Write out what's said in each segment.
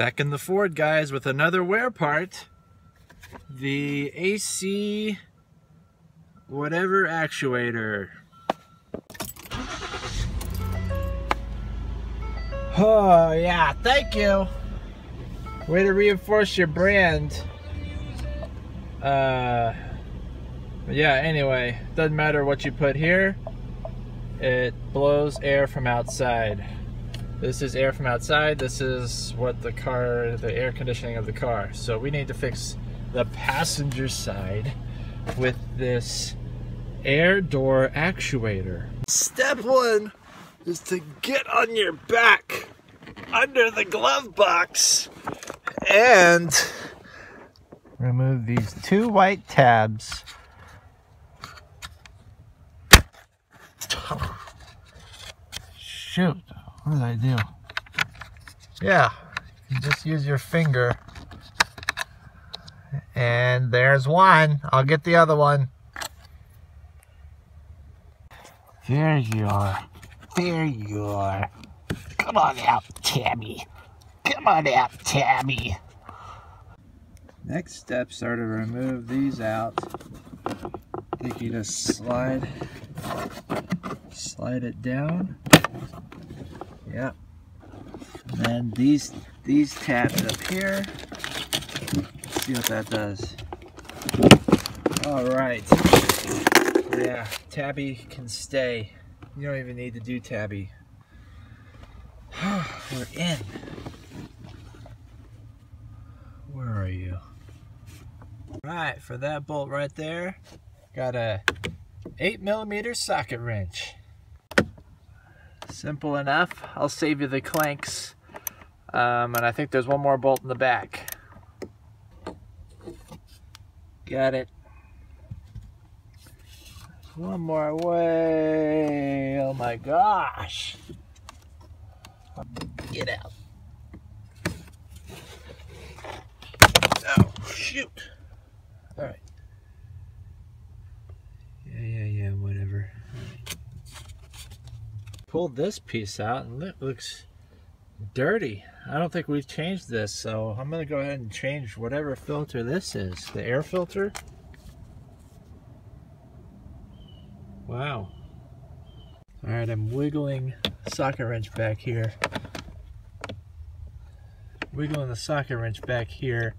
Back in the Ford, guys, with another wear part. The AC whatever actuator. Oh yeah, thank you. Way to reinforce your brand. But yeah, anyway, doesn't matter what you put here, it blows air from outside. This is air from outside. This is what the air conditioning of the car. So we need to fix the passenger side with this air door actuator. Step one is to get on your back under the glove box and remove these two white tabs. Shoot. What did I do? Yeah, you just use your finger. And there's one. I'll get the other one. There you are. There you are. Come on out, Tabby. Come on out, Tabby. Next steps are to remove these out. I think you just slide it down. Yep. And then these tabs up here. Let's see what that does. All right. Yeah, Tabby can stay. You don't even need to do Tabby. We're in. Where are you? Right, for that bolt right there, got a 8mm socket wrench. Simple enough. I'll save you the clanks. And I think there's one more bolt in the back. Got it. One more way. Oh my gosh. Get out. Oh, shoot. All right. Yeah, whatever. Pulled this piece out and it looks dirty. I don't think we've changed this, so I'm gonna go ahead and change whatever filter this is. The air filter. Wow. All right, I'm wiggling the socket wrench back here. Wiggling the socket wrench back here,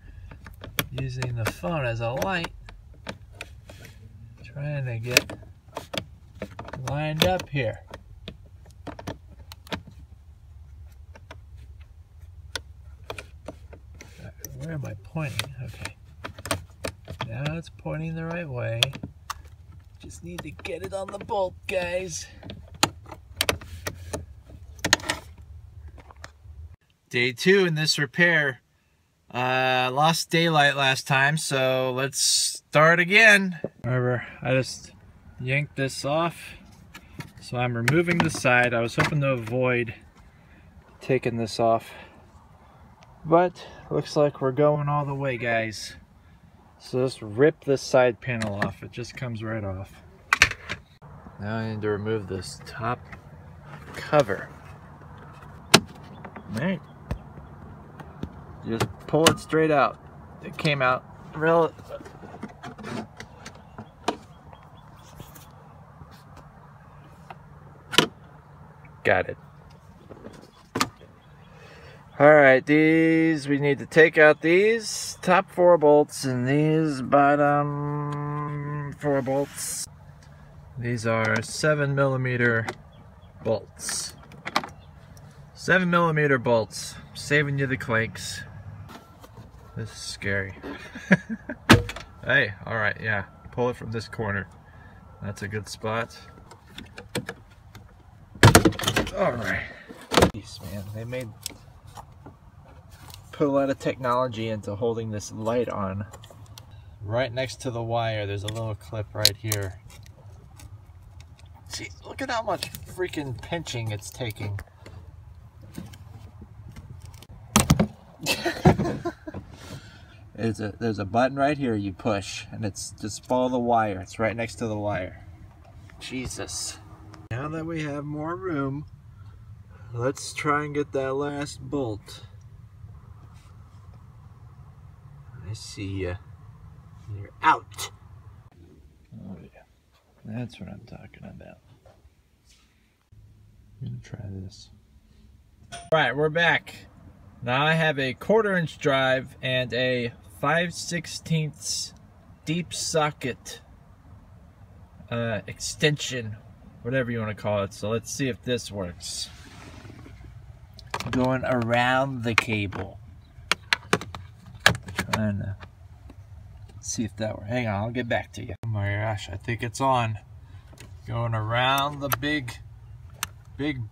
using the phone as a light. Trying to get lined up here. Where am I pointing? Okay. Now it's pointing the right way. Just need to get it on the bolt, guys. Day 2 in this repair. Lost daylight last time, so let's start again. However, I just yanked this off. So I'm removing the side. I was hoping to avoid taking this off. But looks like we're going all the way, guys. So just rip this side panel off. It just comes right off. Now I need to remove this top cover. Alright. Just pull it straight out. It came out real. Got it. Alright, these, we need to take out these top 4 bolts and these bottom 4 bolts. These are 7mm bolts. 7mm bolts. Saving you the clanks. This is scary. Hey, alright, yeah. Pull it from this corner. That's a good spot. Alright. Jeez, man, they put a lot of technology into holding this light on. Right next to the wire, there's a little clip right here. See, look at how much freaking pinching it's taking. There's a button right here you push, and it's just follow the wire. It's right next to the wire. Jesus. Now that we have more room, let's try and get that last bolt. I see you. You're out. Oh yeah, that's what I'm talking about. I'm gonna try this. Alright, we're back. Now I have a 1/4" drive and a 5/16 deep socket extension, whatever you want to call it. So let's see if this works. Going around the cable. Trying to see if that works. Hang on, I'll get back to you. Oh my gosh, I think it's on. Going around the big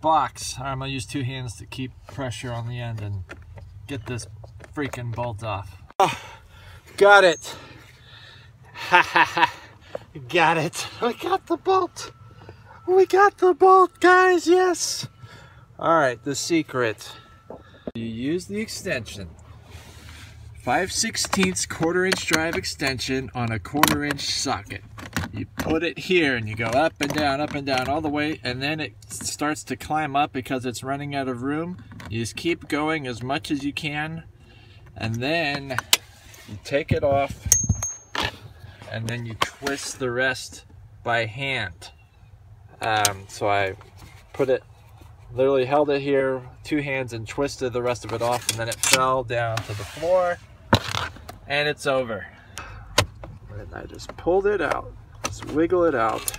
box. I'm gonna use 2 hands to keep pressure on the end and get this freaking bolt off. Oh, got it. Ha ha ha. Got it. We got the bolt. We got the bolt, guys. Yes. All right, the secret. You use the extension. 5/16 1/4" drive extension on a 1/4" socket. You put it here and you go up and down all the way, and then it starts to climb up because it's running out of room. You just keep going as much as you can, and then you take it off, and then you twist the rest by hand. So I literally held it here, 2 hands, and twisted the rest of it off, and then it fell down to the floor, and it's over. And I just pulled it out, just wiggle it out.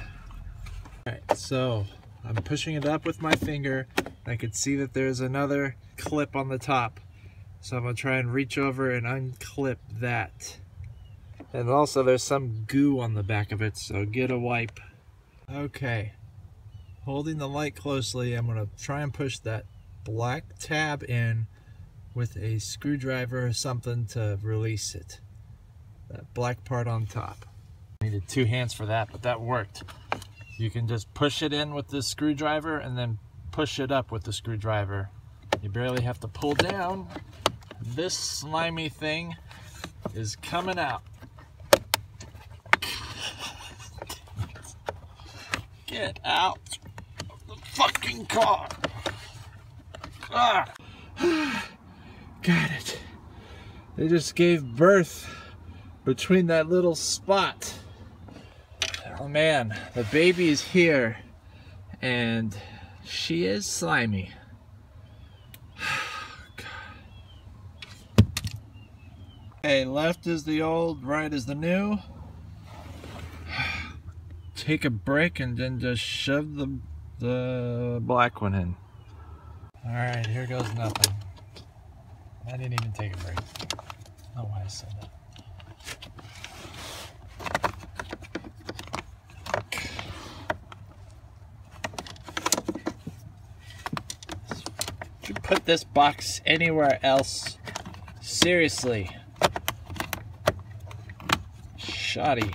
All right, so I'm pushing it up with my finger. I can see that there's another clip on the top. So I'm gonna try and reach over and unclip that. And also there's some goo on the back of it, so get a wipe. Okay, holding the light closely, I'm gonna try and push that black tab in with a screwdriver or something to release it. That black part on top. I needed 2 hands for that, but that worked. You can just push it in with the screwdriver and then push it up with the screwdriver. You barely have to pull down. This slimy thing is coming out. Get out of the fucking car. Ah. Got it. They just gave birth between that little spot. Oh man, the baby is here and she is slimy. Okay, left is the old, right is the new. Take a break and then just shove the black one in. Alright, here goes nothing. I didn't even take a break. I don't know why I said that. Should you put this box anywhere else? Seriously. Shoddy.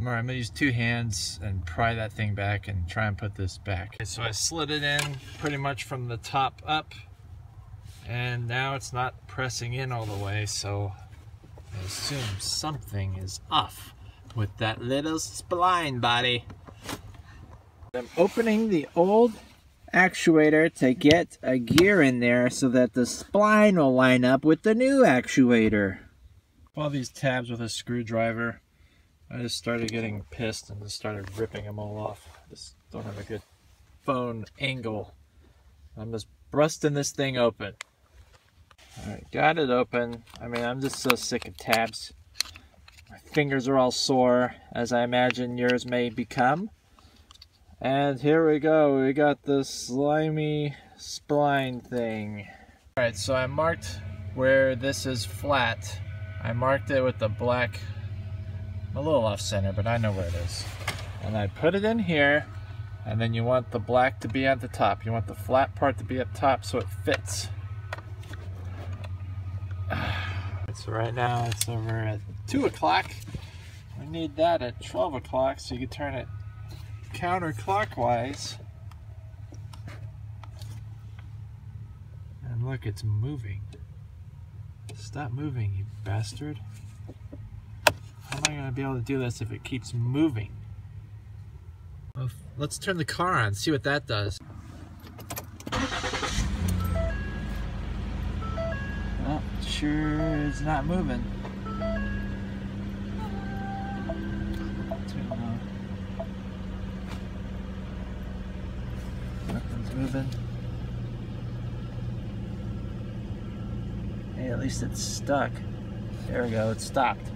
Alright, I'm gonna use 2 hands and pry that thing back and try and put this back. Okay, so I slid it in pretty much from the top up, and now it's not pressing in all the way, so I assume something is off with that little spline body. I'm opening the old actuator to get a gear in there so that the spline will line up with the new actuator. All these tabs with a screwdriver. I just started getting pissed and just started ripping them all off. Just don't have a good phone angle. I'm just busting this thing open. Alright, got it open. I mean, I'm just so sick of tabs. My fingers are all sore, as I imagine yours may become. And here we go. We got this slimy spline thing. Alright, so I marked where this is flat. I marked it with the black. A little off center, but I know where it is. And I put it in here, and then you want the black to be at the top. You want the flat part to be up top so it fits. So right now it's over at 2 o'clock. We need that at 12 o'clock so you can turn it counterclockwise. And look, it's moving. Stop moving, you bastard. How am I going to be able to do this if it keeps moving? Well, let's turn the car on, see what that does. Oh, sure is not moving. Too low. Nothing's moving. Hey, at least it's stuck. There we go, it stopped.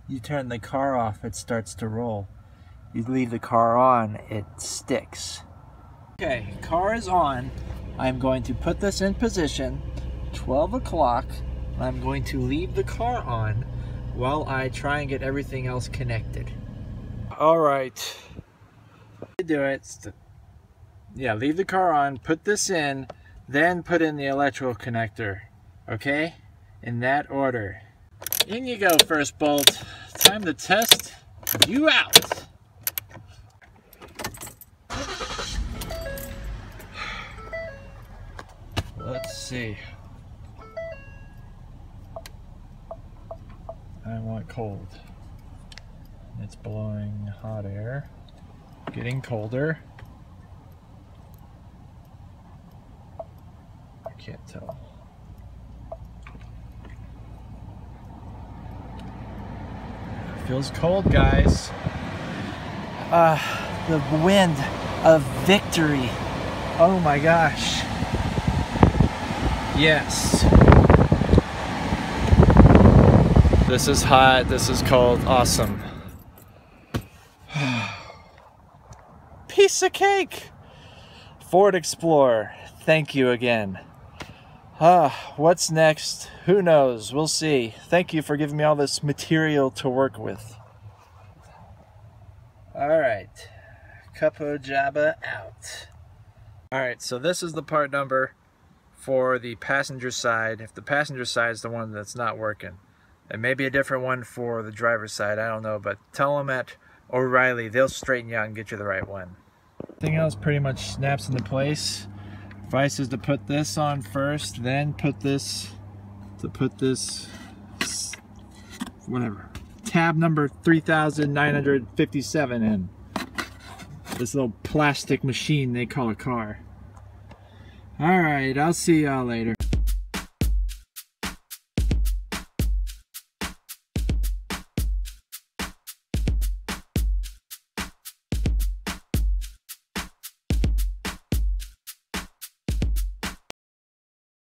You turn the car off, it starts to roll. You leave the car on, it sticks. Okay, car is on. I'm going to put this in position, 12 o'clock. I'm going to leave the car on while I try and get everything else connected. All right. Do it. Yeah, leave the car on, put this in, then put in the electrical connector. Okay? In that order. In you go, first bolt. Time to test you out. Let's see. I want cold. It's blowing hot air. Getting colder. I can't tell. Feels cold, guys. The wind of victory. Oh my gosh. Yes. This is hot, this is cold, awesome. Piece of cake! Ford Explorer, thank you again. What's next? Who knows? We'll see. Thank you for giving me all this material to work with. Alright. Capo Jabba out. Alright, so this is the part number for the passenger side. If the passenger side is the one that's not working. It may be a different one for the driver's side, I don't know, but tell them at O'Reilly, they'll straighten you out and get you the right one. Everything else pretty much snaps into place. Advice is to put this on first, then put this, whatever, tab number 3957 in. This little plastic machine they call a car. Alright, I'll see y'all later.